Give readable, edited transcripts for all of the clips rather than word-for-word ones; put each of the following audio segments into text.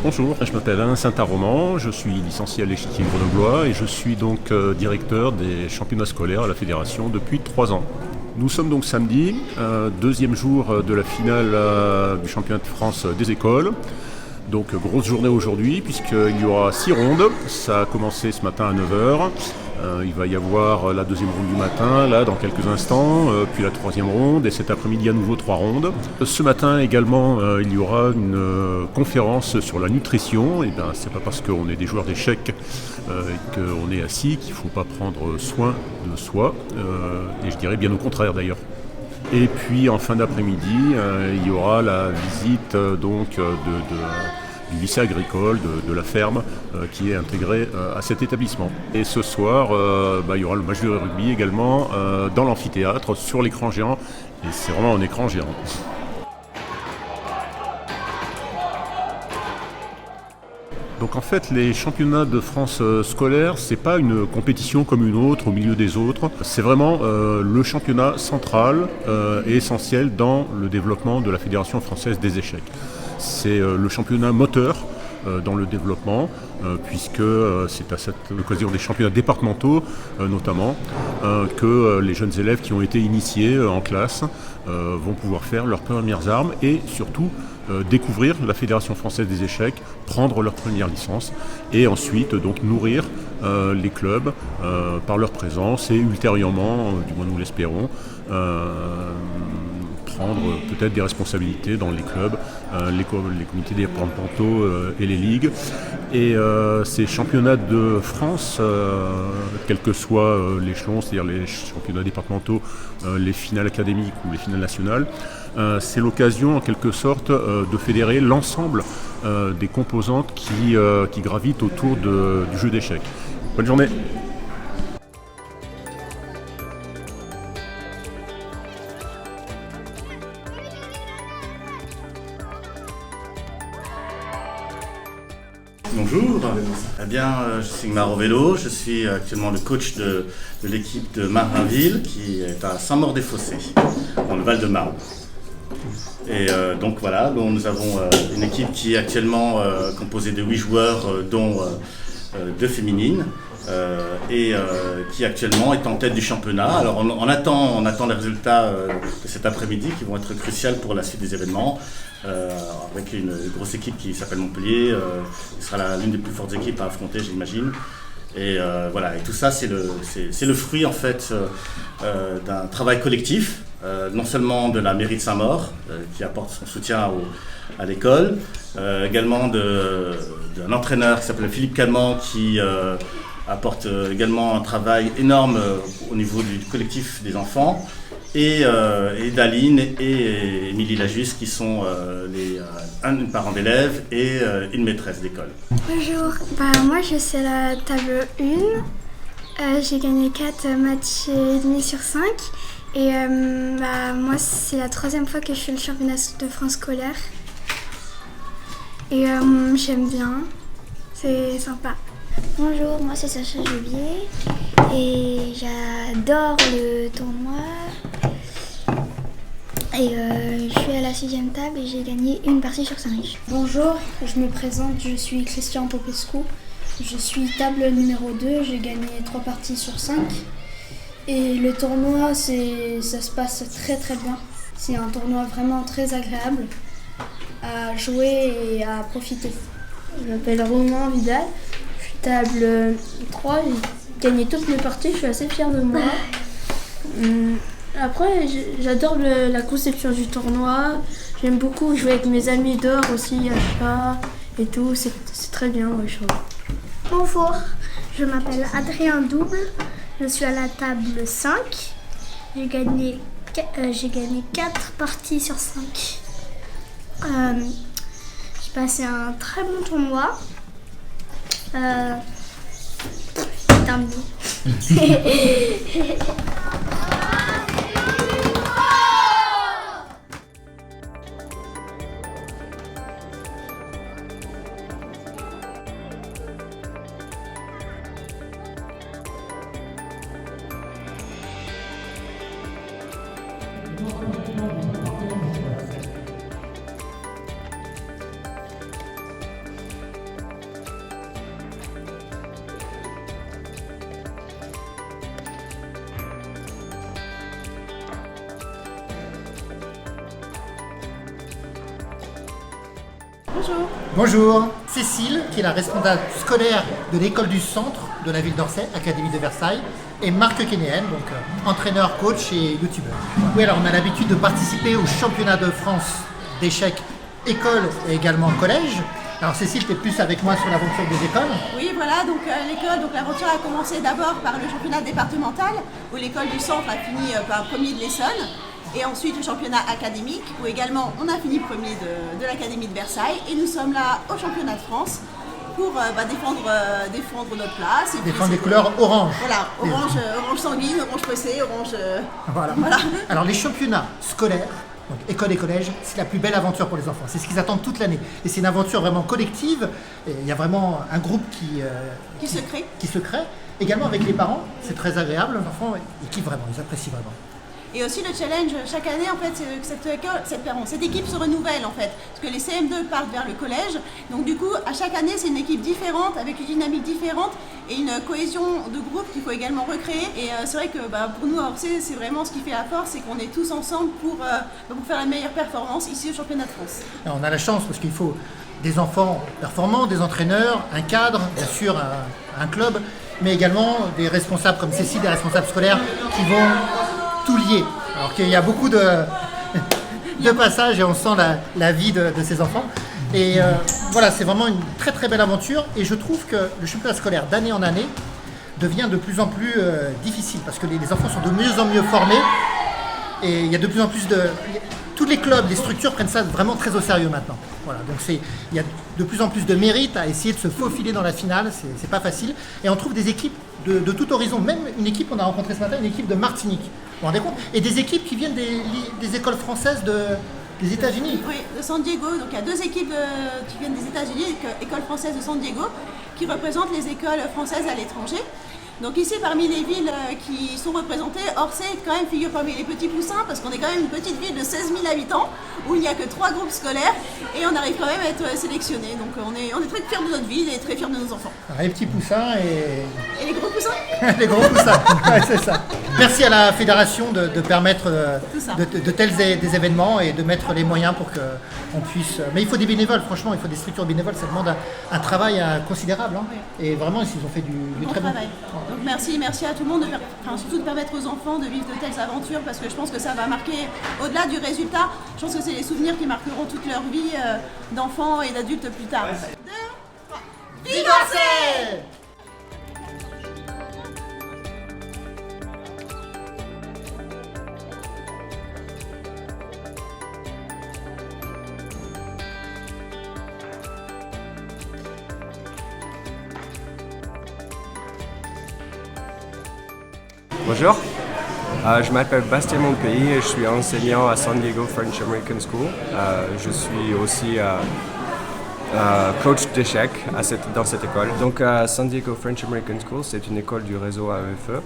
Bonjour, je m'appelle Alain Saint-Aroman, je suis licencié à l'Échiquier grenoblois et je suis donc directeur des championnats scolaires à la Fédération depuis 3 ans. Nous sommes donc samedi, deuxième jour de la finale du championnat de France des écoles. Donc grosse journée aujourd'hui puisqu'il y aura 6 rondes. Ça a commencé ce matin à 9h. Il va y avoir la deuxième ronde du matin, là dans quelques instants, puis la troisième ronde et cet après-midi à nouveau 3 rondes. Ce matin également, il y aura une conférence sur la nutrition. Et bien, c'est pas parce qu'on est des joueurs d'échecs et qu'on est assis qu'il ne faut pas prendre soin de soi. Et je dirais bien au contraire d'ailleurs. Et puis en fin d'après-midi, il y aura la visite du lycée agricole, de la ferme qui est intégrée à cet établissement. Et ce soir, il y aura le match de rugby également dans l'amphithéâtre sur l'écran géant. Et c'est vraiment un écran géant. Donc en fait, les championnats de France scolaires, c'est pas une compétition comme une autre au milieu des autres. C'est vraiment le championnat central et essentiel dans le développement de la Fédération française des échecs. C'est le championnat moteur dans le développement, puisque c'est à cette occasion des championnats départementaux notamment que les jeunes élèves qui ont été initiés en classe vont pouvoir faire leurs premières armes et surtout découvrir la Fédération française des échecs, prendre leur première licence et ensuite donc nourrir les clubs par leur présence et ultérieurement, du moins nous l'espérons, prendre peut-être des responsabilités dans les clubs, les comités départementaux et les ligues. Et ces championnats de France, quel que soit l'échelon, c'est-à-dire les championnats départementaux, les finales académiques ou les finales nationales, c'est l'occasion en quelque sorte de fédérer l'ensemble des composantes qui gravitent autour du jeu d'échecs. Bonne journée. Bonjour, eh bien, je suis Maro Vélo, je suis actuellement le coach de l'équipe de Marinville qui est à Saint-Maur-des-Fossés, dans le Val-de-Marne. Et donc voilà, nous avons une équipe qui est actuellement composée de 8 joueurs, dont 2 féminines, et qui actuellement est en tête du championnat. Alors on attend les résultats de cet après-midi qui vont être cruciaux pour la suite des événements. Avec une grosse équipe qui s'appelle Montpellier, qui sera l'une des plus fortes équipes à affronter, j'imagine. Et voilà, et tout ça c'est le fruit en fait d'un travail collectif, non seulement de la mairie de Saint-Maur qui apporte son soutien à l'école, également d'un entraîneur qui s'appelle Philippe Calment qui apporte également un travail énorme au niveau du collectif des enfants. Et Daline et Émilie Lajus qui sont un parent d'élève et une maîtresse d'école. Bonjour, moi je suis à la table 1, j'ai gagné 4 matchs et demi sur 5 et moi c'est la 3e fois que je fais le championnat de France scolaire et j'aime bien, c'est sympa. Bonjour, moi c'est Sacha Jubier et j'adore le tournoi. Et je suis à la 6e table et j'ai gagné une partie sur 5. Bonjour, je me présente, je suis Christian Popescu. Je suis table numéro 2, j'ai gagné 3 parties sur 5. Et le tournoi, ça se passe très très bien. C'est un tournoi vraiment très agréable à jouer et à profiter. Je m'appelle Romain Vidal, je suis table 3, j'ai gagné toutes mes parties, je suis assez fière de moi. Après, j'adore la conception du tournoi. J'aime beaucoup jouer avec mes amis dehors aussi, à Spa et tout. C'est très bien, ouais, je trouve. Bonjour, je m'appelle Adrien Double, je suis à la table 5. J'ai gagné 4 parties sur 5. J'ai passé un très bon tournoi. C'est terminé. Bonjour. Bonjour, Cécile, qui est la responsable scolaire de l'école du centre de la ville d'Orsay, Académie de Versailles, et Marc Kenéen, donc entraîneur, coach et youtubeur. Oui, alors on a l'habitude de participer au championnat de France d'échecs école et également collège. Alors Cécile, tu es plus avec moi sur l'aventure des écoles. Oui, voilà, donc l'école, donc l'aventure a commencé d'abord par le championnat départemental, où l'école du centre a fini par premier de l'Essonne, et ensuite le championnat académique, où également on a fini premier de l'Académie de Versailles, et nous sommes là au championnat de France pour défendre notre place. Et défendre les couleurs orange. Voilà, orange sanguine, orange pressé, orange... Voilà. Alors les championnats scolaires, donc école et collège, c'est la plus belle aventure pour les enfants. C'est ce qu'ils attendent toute l'année. Et c'est une aventure vraiment collective. Et il y a vraiment un groupe qui se crée. Également avec les parents, c'est très agréable. Les enfants, ils kiffent vraiment, ils apprécient vraiment. Et aussi le challenge chaque année, en fait, c'est que cette équipe se renouvelle en fait. Parce que les CM2 partent vers le collège. Donc du coup, à chaque année, c'est une équipe différente, avec une dynamique différente et une cohésion de groupe qu'il faut également recréer. Et c'est vrai que pour nous à Orsay, c'est vraiment ce qui fait la force, c'est qu'on est tous ensemble pour faire la meilleure performance ici au championnat de France. Alors, on a la chance parce qu'il faut des enfants performants, des entraîneurs, un cadre, bien sûr un club, mais également des responsables comme Cécile, des responsables scolaires qui vont tout lié. Alors qu'il y a beaucoup de passages et on sent la vie de ces enfants. Et voilà, c'est vraiment une très très belle aventure. Et je trouve que le championnat scolaire d'année en année devient de plus en plus difficile parce que les enfants sont de mieux en mieux formés. Et il y a de plus en plus tous les clubs, les structures prennent ça vraiment très au sérieux maintenant. Voilà, donc il y a de plus en plus de mérite à essayer de se faufiler dans la finale, c'est pas facile. Et on trouve des équipes de tout horizon, même une équipe, on a rencontré ce matin, une équipe de Martinique, vous vous rendez compte? Et des équipes qui viennent des écoles françaises des États-Unis. Oui, de San Diego, donc il y a deux équipes qui viennent des États-Unis, école française de San Diego, qui représentent les écoles françaises à l'étranger. Donc ici, parmi les villes qui sont représentées, Orsay quand même figure parmi les petits poussins parce qu'on est quand même une petite ville de 16 000 habitants où il n'y a que 3 groupes scolaires et on arrive quand même à être sélectionnés. Donc on est très fiers de notre ville et très fiers de nos enfants. Alors, les petits poussins et les gros poussins. Les gros poussins, ouais, c'est ça. Merci à la fédération de permettre de tels des événements et de mettre les moyens pour qu'on puisse... Mais il faut des bénévoles, franchement, il faut des structures bénévoles, ça demande un travail considérable. Hein. Oui. Et vraiment, ils ont fait du très bon travail. Donc merci à tout le monde, surtout de permettre aux enfants de vivre de telles aventures parce que je pense que ça va marquer, au-delà du résultat, je pense que c'est les souvenirs qui marqueront toute leur vie d'enfants et d'adultes plus tard. En fait. 2, 3. Vive Orsay! Bonjour, je m'appelle Bastien Monpeilly et je suis enseignant à San Diego French American School. Je suis aussi coach d'échecs dans cette école. Donc San Diego French American School, c'est une école du réseau AEFE,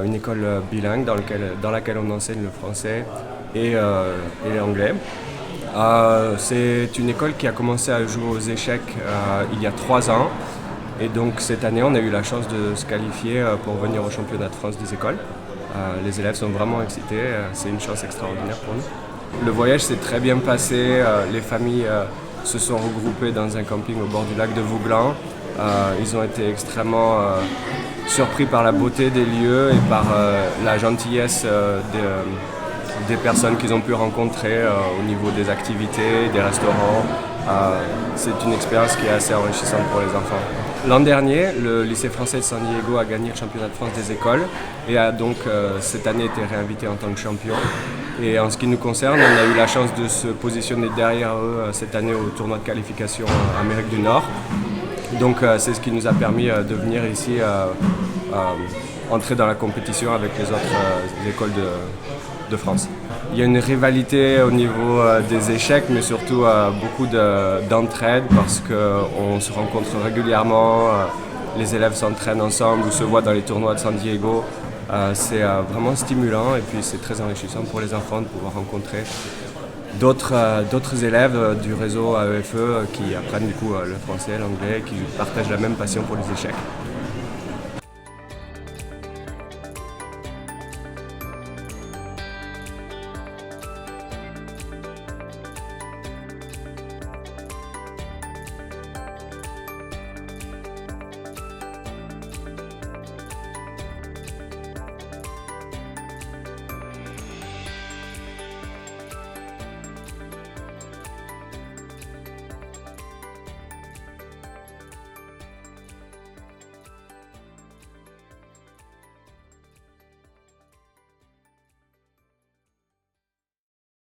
une école bilingue dans laquelle on enseigne le français et l'anglais. C'est une école qui a commencé à jouer aux échecs il y a 3 ans. Et donc cette année, on a eu la chance de se qualifier pour venir au championnat de France des écoles. Les élèves sont vraiment excités, c'est une chance extraordinaire pour nous. Le voyage s'est très bien passé, les familles se sont regroupées dans un camping au bord du lac de Vouglan. Ils ont été extrêmement surpris par la beauté des lieux et par la gentillesse des personnes qu'ils ont pu rencontrer au niveau des activités, des restaurants. C'est une expérience qui est assez enrichissante pour les enfants. L'an dernier, le lycée français de San Diego a gagné le championnat de France des écoles et a donc cette année été réinvité en tant que champion. Et en ce qui nous concerne, on a eu la chance de se positionner derrière eux cette année au tournoi de qualification Amérique du Nord. Donc c'est ce qui nous a permis de venir ici entrer dans la compétition avec les autres écoles de France. Il y a une rivalité au niveau des échecs, mais surtout beaucoup d'entraide parce qu'on se rencontre régulièrement, les élèves s'entraînent ensemble ou se voient dans les tournois de San Diego. C'est vraiment stimulant et puis c'est très enrichissant pour les enfants de pouvoir rencontrer d'autres élèves du réseau AEFE qui apprennent du coup le français, l'anglais, qui partagent la même passion pour les échecs.